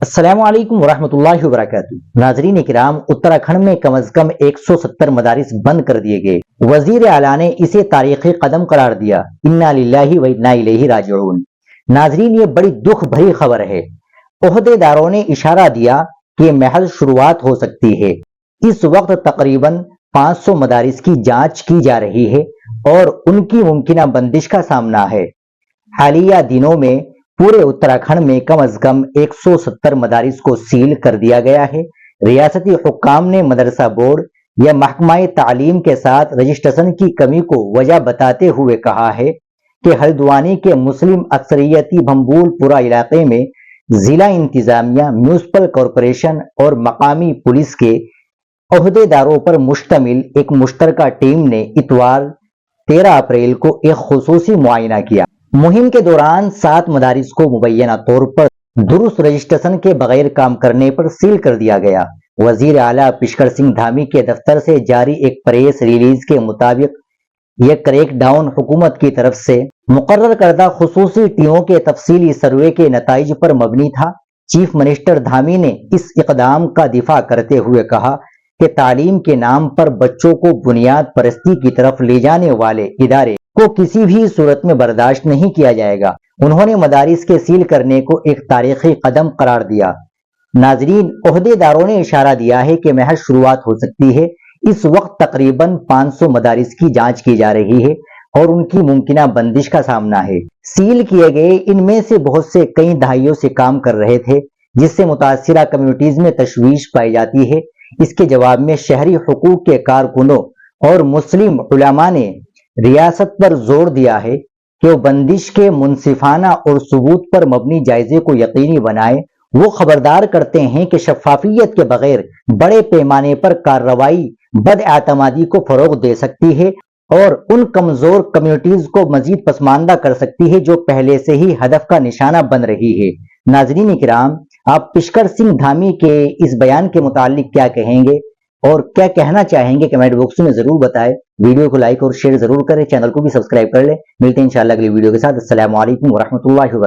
السلام علیکم ورحمۃ اللہ وبرکاتہ۔ ناظرین کرام، اتراکھنڈ میں کم از کم 170 مدارس بند کر دیے گئے۔ وزیر اعلیٰ نے اسے تاریخی قدم قرار دیا۔ انا للہ و انا الیہ راجعون۔ ناظرین، یہ بڑی دکھ بھری خبر ہے۔ عہدے داروں نے اشارہ دیا کہ محض شروعات ہو سکتی ہے۔ اس وقت تقریباً 500 مدارس کی جانچ کی جا رہی ہے اور ان کی ممکنہ بندش کا سامنا ہے۔ حالیہ دنوں میں پورے اتراکھنڈ میں کم از کم 170 مدارس کو سیل کر دیا گیا ہے۔ ریاستی حکام نے مدرسہ بورڈ یا محکمہ تعلیم کے ساتھ رجسٹریشن کی کمی کو وجہ بتاتے ہوئے کہا ہے کہ ہلدوانی کے مسلم اکثریتی بھنبول پورہ علاقے میں ضلع انتظامیہ، میونسپل کارپوریشن اور مقامی پولیس کے عہدے داروں پر مشتمل ایک مشترکہ ٹیم نے اتوار 13 اپریل کو ایک خصوصی معائنہ کیا۔ مہم کے دوران 7 مدارس کو مبینہ طور پر درست رجسٹریشن کے بغیر کام کرنے پر سیل کر دیا گیا۔ وزیر اعلیٰ پشکر سنگھ دھامی کے دفتر سے جاری ایک پریس ریلیز کے مطابق یہ کریک ڈاؤن حکومت کی طرف سے مقرر کردہ خصوصی ٹیموں کے تفصیلی سروے کے نتائج پر مبنی تھا۔ چیف منسٹر دھامی نے اس اقدام کا دفاع کرتے ہوئے کہا کہ تعلیم کے نام پر بچوں کو بنیاد پرستی کی طرف لے جانے والے ادارے کو کسی بھی صورت میں برداشت نہیں کیا جائے گا۔ انہوں نے مدارس کے سیل کرنے کو ایک تاریخی قدم قرار دیا۔ ناظرین، عہدے داروں نے اشارہ دیا ہے کہ محض شروعات ہو سکتی ہے۔ اس وقت تقریباً 500 مدارس کی جانچ کی جا رہی ہے اور ان کی ممکنہ بندش کا سامنا ہے۔ سیل کیے گئے ان میں سے بہت سے کئی دہائیوں سے کام کر رہے تھے، جس سے متاثرہ کمیونٹیز میں تشویش پائی جاتی ہے۔ اس کے جواب میں شہری حقوق کے کارکنوں اور مسلم علماء نے ریاست پر زور دیا ہے کہ وہ بندش کے منصفانہ اور ثبوت پر مبنی جائزے کو یقینی بنائے۔ وہ خبردار کرتے ہیں کہ شفافیت کے بغیر بڑے پیمانے پر کارروائی بد اعتمادی کو فروغ دے سکتی ہے اور ان کمزور کمیونٹیز کو مزید پسماندہ کر سکتی ہے جو پہلے سے ہی ہدف کا نشانہ بن رہی ہے۔ ناظرین کرام، آپ پشکر سنگھ دھامی کے اس بیان کے متعلق کیا کہیں گے اور کیا کہنا چاہیں گے؟ کمنٹ باکس میں ضرور بتائیں۔ ویڈیو کو لائک اور شیئر ضرور کریں، چینل کو بھی سبسکرائب کر لیں۔ ملتے ہیں انشاءاللہ اگلی ویڈیو کے ساتھ۔ السلام علیکم ورحمۃ اللہ وبرکاتہ۔